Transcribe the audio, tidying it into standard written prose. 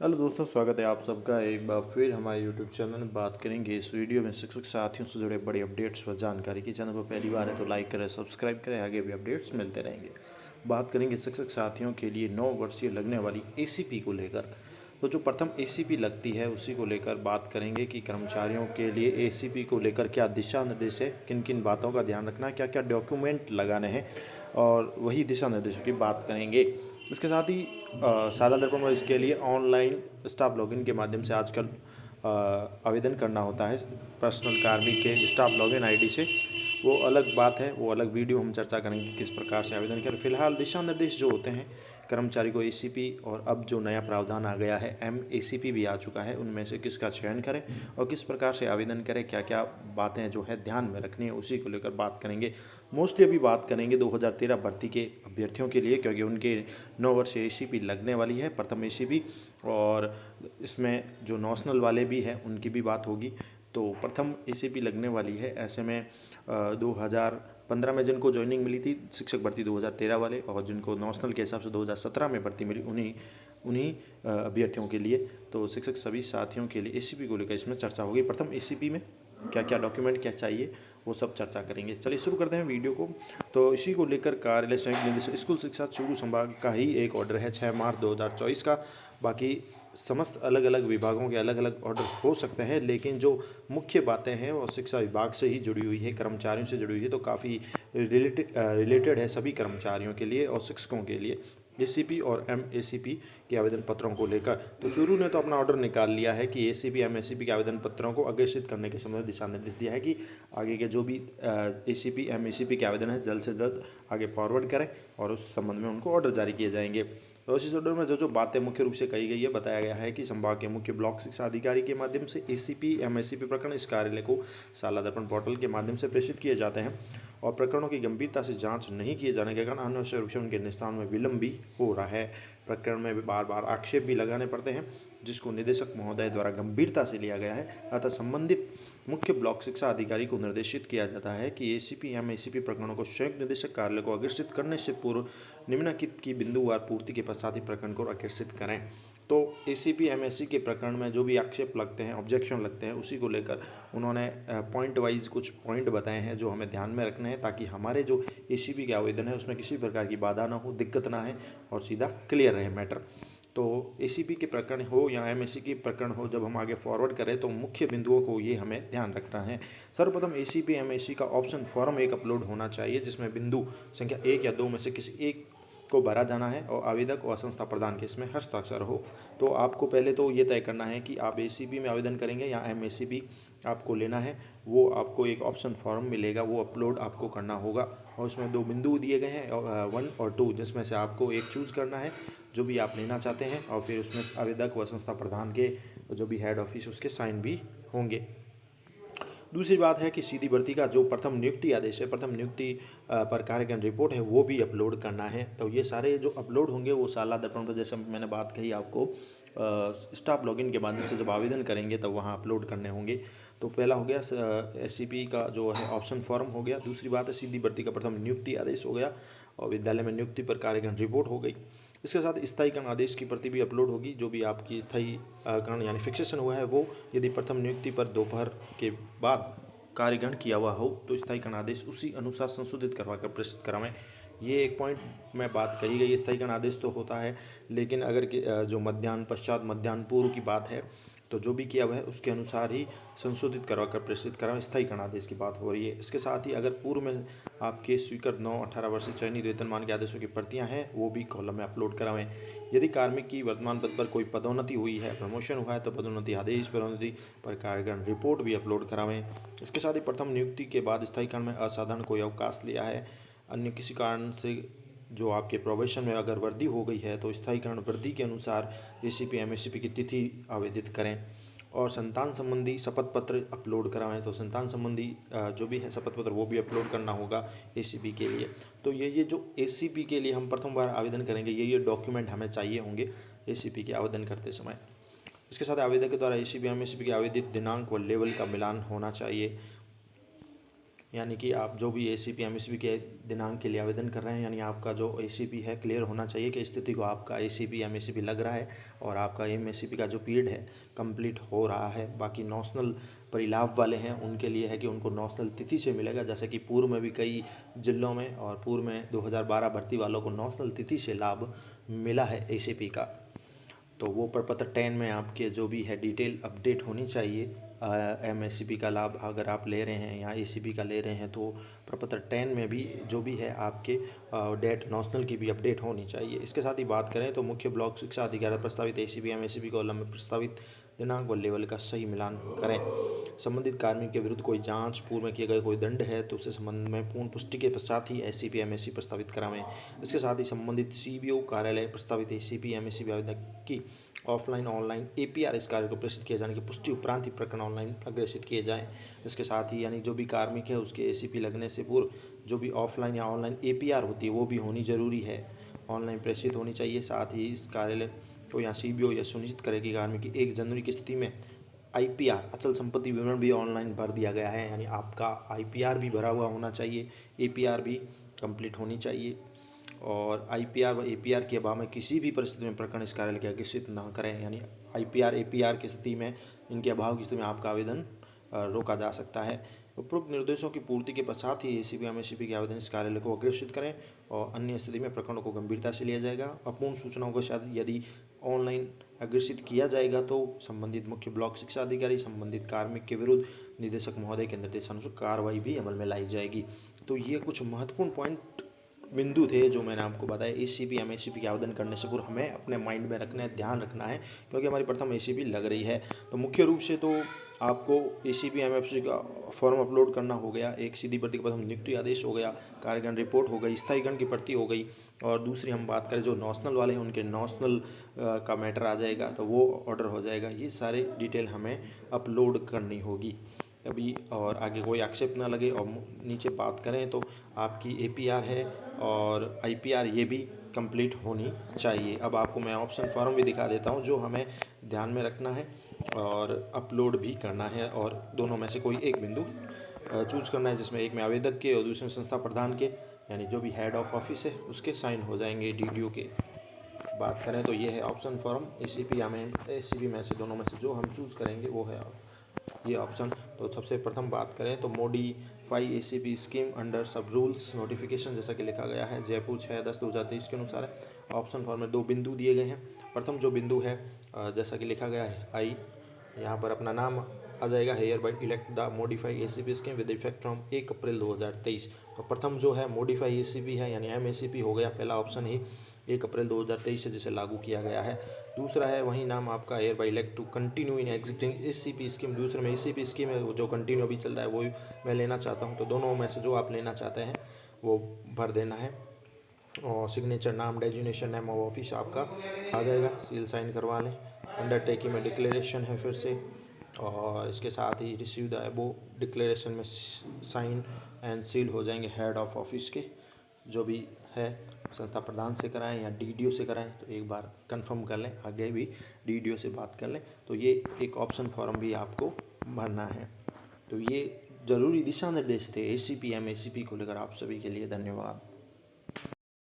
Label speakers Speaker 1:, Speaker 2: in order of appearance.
Speaker 1: Hello दोस्तों, स्वागत है आप सबका एक बार फिर हमारे यूट्यूब चैनल में। बात करेंगे इस वीडियो में शिक्षक साथियों से जुड़े बड़े अपडेट्स व जानकारी की। चैनल पर पहली बार है तो लाइक करें, सब्सक्राइब करें, आगे भी अपडेट्स मिलते रहेंगे। बात करेंगे शिक्षक साथियों के लिए 9 वर्षीय लगने वाली एसीपी को लेकर। तो जो प्रथम एसीपी लगती है उसी को लेकर बात करेंगे कि कर्मचारियों के लिए एसीपी को लेकर क्या दिशा निर्देश है, किन किन बातों का ध्यान रखना है, क्या क्या डॉक्यूमेंट लगाने हैं, और वही दिशा निर्देशों की बात करेंगे। इसके साथ ही शाला दर्पण में इसके लिए ऑनलाइन स्टाफ लॉगिन के माध्यम से आजकल आवेदन करना होता है। पर्सनल कार्मिक के स्टाफ लॉगिन आईडी से, वो अलग बात है, वो अलग वीडियो हम चर्चा करेंगे किस प्रकार से आवेदन करें। फिलहाल दिशा निर्देश जो होते हैं कर्मचारी को एसीपी, और अब जो नया प्रावधान आ गया है एमएसीपी भी आ चुका है, उनमें से किसका चयन करें और किस प्रकार से आवेदन करें, क्या क्या बातें जो है ध्यान में रखनी है, उसी को लेकर बात करेंगे। मोस्टली अभी बात करेंगे 2013 भर्ती के अभ्यर्थियों के लिए, क्योंकि उनके 9 वर्ष एसीपी लगने वाली है, प्रथम एसीपी। और इसमें जो नेशनल वाले भी हैं उनकी भी बात होगी। तो प्रथम एसीपी लगने वाली है। ऐसे में 2015 में जिनको ज्वाइनिंग मिली थी शिक्षक भर्ती 2013 वाले, और जिनको नेशनल के हिसाब से 2017 में भर्ती मिली, उन्हीं उन्हीं अभ्यर्थियों के लिए, तो शिक्षक सभी साथियों के लिए एसीपी को लेकर इसमें चर्चा होगी। प्रथम एसीपी में क्या क्या डॉक्यूमेंट क्या चाहिए वो सब चर्चा करेंगे। चलिए शुरू करते हैं वीडियो को। तो इसी को लेकर कार्यालय संयुक्त निदेशक स्कूल शिक्षा चूरू संभाग का ही एक ऑर्डर है 6 मार्च 2024 का। बाकी समस्त अलग अलग विभागों के अलग अलग ऑर्डर हो सकते हैं, लेकिन जो मुख्य बातें हैं वो शिक्षा विभाग से ही जुड़ी हुई है, कर्मचारियों से जुड़ी हुई है, तो काफ़ी रिलेटेड है सभी कर्मचारियों के लिए और शिक्षकों के लिए, एसीपी और एमएसीपी के आवेदन पत्रों को लेकर। तो चूरू ने तो अपना ऑर्डर निकाल लिया है कि एसीपी एमएसीपी के आवेदन पत्रों को अग्रेषित करने के संबंध में दिशा निर्देश दिया है कि आगे के जो भी एसीपी एमएसीपी के आवेदन है जल्द से जल्द आगे फॉरवर्ड करें और उस संबंध में उनको ऑर्डर जारी किए जाएंगे। तो इस ऑर्डर में जो जो बातें मुख्य रूप से कही गई है, बताया गया है कि संभाग के मुख्य ब्लॉक शिक्षा अधिकारी के माध्यम से एसीपी एमएसीपी प्रकरण इस कार्यालय को शाला दर्पण पोर्टल के माध्यम से प्रेषित किए जाते हैं, और प्रकरणों की गंभीरता से जांच नहीं किए जाने के कारण अनावश्यक रूप से उनके निस्तारण में विलंब भी हो रहा है। प्रकरण में भी बार बार आक्षेप भी लगाने पड़ते हैं, जिसको निदेशक महोदय द्वारा गंभीरता से लिया गया है। अतः संबंधित मुख्य ब्लॉक शिक्षा अधिकारी को निर्देशित किया जाता है कि एसीपी या एसीपी प्रकरणों को संयुक्त निदेशक कार्यालय को अग्रेषित करने से पूर्व निम्नलिखित की बिंदुवार पूर्ति के पश्चात ही प्रकरण को अग्रेषित करें। तो एसीपी एमएससी के प्रकरण में जो भी आक्षेप लगते हैं, ऑब्जेक्शन लगते हैं, उसी को लेकर उन्होंने पॉइंट वाइज कुछ पॉइंट बताए हैं जो हमें ध्यान में रखने हैं, ताकि हमारे जो एसीपी के आवेदन है उसमें किसी प्रकार की बाधा ना हो, दिक्कत ना है, और सीधा क्लियर रहे मैटर। तो एसीपी के प्रकरण हो या एमएससी के प्रकरण हो, जब हम आगे फॉरवर्ड करें तो मुख्य बिंदुओं को ये हमें ध्यान रखना है। सर्वप्रथम एसीपी एमएससी का ऑप्शन फॉर्म एक अपलोड होना चाहिए, जिसमें बिंदु संख्या 1 या 2 में से किसी एक को भरा जाना है और आवेदक और संस्था प्रदान के इसमें हस्ताक्षर हो। तो आपको पहले तो ये तय करना है कि आप एसीपी में आवेदन करेंगे या एमएससीपी आपको लेना है। वो आपको एक ऑप्शन फॉर्म मिलेगा, वो अपलोड आपको करना होगा, और उसमें 2 बिंदु दिए गए हैं, 1 और 2, जिसमें से आपको एक चूज़ करना है जो भी आप लेना चाहते हैं, और फिर उसमें आवेदक व संस्था प्रधान के जो भी हेड ऑफिस उसके साइन भी होंगे। दूसरी बात है कि सीधी भर्ती का जो प्रथम नियुक्ति आदेश है, प्रथम नियुक्ति पर कार्यक्रम रिपोर्ट है, वो भी अपलोड करना है। तो ये सारे जो अपलोड होंगे वो शाला दर्पण पर, जैसे मैंने बात कही आपको, स्टाफ लॉगिन के माध्यम से जब आवेदन करेंगे तब वहाँ अपलोड करने होंगे। तो पहला हो गया एससीपी का जो है ऑप्शन फॉर्म हो गया। दूसरी बात है सीधी भर्ती का प्रथम नियुक्ति आदेश हो गया, और विद्यालय में नियुक्ति पर कार्यक्रम रिपोर्ट हो गई। इसके साथ स्थायीकरण आदेश की प्रति भी अपलोड होगी, जो भी आपकी स्थायीकरण यानी फिक्सेशन हुआ है वो, यदि प्रथम नियुक्ति पर दोपहर के बाद कार्यग्रहण किया हुआ हो तो स्थायीकरण आदेश उसी अनुसार संशोधित करवा कर प्रेषित करावें। ये एक पॉइंट में बात कही गई है। स्थायीकरण आदेश तो होता है, लेकिन अगर जो मध्याह्न पश्चात मध्याह्न पूर्व की बात है, तो जो भी किया हुआ है उसके अनुसार ही संशोधित करवा कर प्रेषित करावें। स्थायीकरण आदेश की बात हो रही है। इसके साथ ही अगर पूर्व में आपके स्वीकृत 9-18 वर्ष से चयनित वेतनमान के आदेशों की प्रतियां हैं, वो भी कॉलम में अपलोड करावें। यदि कार्मिक की वर्तमान पद पर कोई पदोन्नति हुई है, प्रमोशन हुआ है, तो पदोन्नति आदेश, पदोन्नति पर कार्यक्रम रिपोर्ट भी अपलोड करावें। इसके साथ ही प्रथम नियुक्ति के बाद स्थायीकरण में असाधारण कोई अवकाश लिया है, अन्य किसी कारण से जो आपके प्रोबेशन में अगर वृद्धि हो गई है, तो स्थायीकरण वृद्धि के अनुसार एसीपी एमएससीपी की तिथि आवेदित करें। और संतान संबंधी शपथ पत्र अपलोड कराएं। तो संतान संबंधी जो भी है शपथ पत्र वो भी अपलोड करना होगा एसीपी के लिए। तो ये जो एसीपी के लिए हम प्रथम बार आवेदन करेंगे, ये डॉक्यूमेंट हमें चाहिए होंगे एसीपी के आवेदन करते समय। इसके साथ आवेदक के द्वारा एसीपी एमएससीपी के आवेदित दिनांक व लेवल का मिलान होना चाहिए। यानी कि आप जो भी एसीपी एमएसपी के दिनांक के लिए आवेदन कर रहे हैं, यानी आपका जो एसीपी है क्लियर होना चाहिए कि स्थिति को आपका एसीपी एमएसपी लग रहा है और आपका एमएसपी का जो पीरियड है कंप्लीट हो रहा है। बाकी नॉशनल परिलाभ वाले हैं उनके लिए है कि उनको नॉशनल तिथि से मिलेगा, जैसे कि पूर्व में भी कई जिलों में और पूर्व में 2012 भर्ती वालों को नॉशनल तिथि से लाभ मिला है एसीपी का। तो वो प्रपत्र 10 में आपके जो भी है डिटेल अपडेट होनी चाहिए। एमएससीपी का लाभ अगर आप ले रहे हैं या एसीपी का ले रहे हैं तो प्रपत्र 10 में भी जो भी है आपके डेट नॉशनल की भी अपडेट होनी चाहिए। इसके साथ ही बात करें तो मुख्य ब्लॉक शिक्षा अधिकारी प्रस्तावित एसीपी एमएससीपी कॉलम में प्रस्तावित दिनांक व लेवल का सही मिलान करें। संबंधित कार्मिक के विरुद्ध कोई जांच, पूर्व में किए गए कोई दंड है तो उससे संबंध में पूर्ण पुष्टि के पश्चात ही एसीपी एमएससी प्रस्तावित करावें। इसके साथ ही संबंधित सीबीओ कार्यालय प्रस्तावित एसीपी एमएससी आवेदन की ऑफलाइन ऑनलाइन एपीआर इस कार्य को प्रेषित किए जाने की पुष्टि उपरांत ही प्रकरण ऑनलाइन अग्रेषित किए जाएँ। इसके साथ ही यानी जो भी कार्मिक है उसके एसीपी लगने से पूर्व जो भी ऑफलाइन या ऑनलाइन एपीआर होती है वो भी होनी जरूरी है, ऑनलाइन प्रेषित होनी चाहिए। साथ ही इस कार्यालय को या सीबीओ यह सुनिश्चित करे कि कार्मिक की 1 जनवरी की स्थिति में आईपीआर अचल संपत्ति विवरण भी ऑनलाइन भर दिया गया है, यानी आपका आईपीआर भी भरा हुआ होना चाहिए, एपीआर भी कंप्लीट होनी चाहिए। और आईपीआर व एपीआर के अभाव में किसी भी परिस्थिति में प्रकरण इस कार्यालय के अग्रेषित ना करें, यानी आईपीआर एपीआर की स्थिति में, इनके अभाव की स्थिति में आपका आवेदन रोका जा सकता है। उपरोक्त निर्देशों की पूर्ति के पश्चात ही एसीपी एमएससीपी के आवेदन इस कार्यालय को अग्रेषित करें और अन्य स्थिति में प्रकरणों को गंभीरता से लिया जाएगा। अपूर्ण सूचनाओं के साथ यदि ऑनलाइन अग्रेषित किया जाएगा तो संबंधित मुख्य ब्लॉक शिक्षा अधिकारी संबंधित कार्मिक के विरुद्ध निदेशक महोदय के निर्देशानुसार कार्रवाई भी अमल में लाई जाएगी। तो ये कुछ महत्वपूर्ण पॉइंट बिंदु थे जो मैंने आपको बताया। एसीपी एमएससीपी के आवेदन करने से पूर्व हमें अपने माइंड में रखना है, ध्यान रखना है, क्योंकि हमारी प्रथम एसीपी लग रही है। तो मुख्य रूप से तो आपको एसीपी एमएससी का फॉर्म अपलोड करना हो गया, एक सीधी भर्ती का प्रथम नियुक्ति आदेश हो गया, कार्यगण रिपोर्ट हो गई, स्थायीगण की भर्ती हो गई, और दूसरी हम बात करें जो नॉशनल वाले हैं उनके नॉशनल का मैटर आ जाएगा तो वो ऑर्डर हो जाएगा। ये सारे डिटेल हमें अपलोड करनी होगी अभी, और आगे कोई आक्षेप ना लगे। और नीचे बात करें तो आपकी एपीआर है और आईपीआर ये भी कंप्लीट होनी चाहिए। अब आपको मैं ऑप्शन फॉर्म भी दिखा देता हूँ जो हमें ध्यान में रखना है और अपलोड भी करना है, और दोनों में से कोई एक बिंदु चूज़ करना है, जिसमें एक में आवेदक के और दूसरे में संस्था प्रधान के, यानी जो भी हेड ऑफ ऑफिस है उसके साइन हो जाएंगे डीडीओ के। बात करें तो ये है ऑप्शन फॉर्म एसीपी या एसीपी में से दोनों में से जो हम चूज़ करेंगे वो है ये ऑप्शन। तो सबसे प्रथम बात करें तो modify ACP scheme under sub rules notification जैसा कि लिखा गया है जयपुर 6/10/2023 के अनुसार है। ऑप्शन फॉर्म में 2 बिंदु दिए गए हैं। प्रथम जो बिंदु है जैसा कि लिखा गया है आई, यहाँ पर अपना नाम आ जाएगा, hereby elect the modify ACP scheme with effect from 1 April 2023। तो प्रथम जो है मॉडिफाई एसीपी है, यानी एमएसीपी हो गया, पहला ऑप्शन ही 1 अप्रैल 2023 से जिसे लागू किया गया है। दूसरा है वही नाम आपका hereby elect to continue in existing ACP scheme, दूसरे में एसीपी स्कीम है जो कंटिन्यू अभी चल रहा है वो मैं लेना चाहता हूँ। तो दोनों में से जो आप लेना चाहते हैं वो भर देना है, और सिग्नेचर नाम डेजिग्नेशन नेम ऑफ ऑफिस आपका आ जाएगा, सील साइन करवा लें। अंडरटेकिंग में डिक्लेरेशन है फिर से, और इसके साथ ही रिसीव द अबो डिक्लेरेशन में साइन एंड सील हो जाएंगे हेड ऑफ ऑफिस के। जो भी है संस्था प्रधान से कराएं या डीडीओ से कराएं तो एक बार कंफर्म कर लें, आगे भी डीडीओ से बात कर लें। तो ये एक ऑप्शन फॉर्म भी आपको भरना है। तो ये ज़रूरी दिशा निर्देश थे एसीपी एमएससीपी को लेकर आप सभी के लिए। धन्यवाद।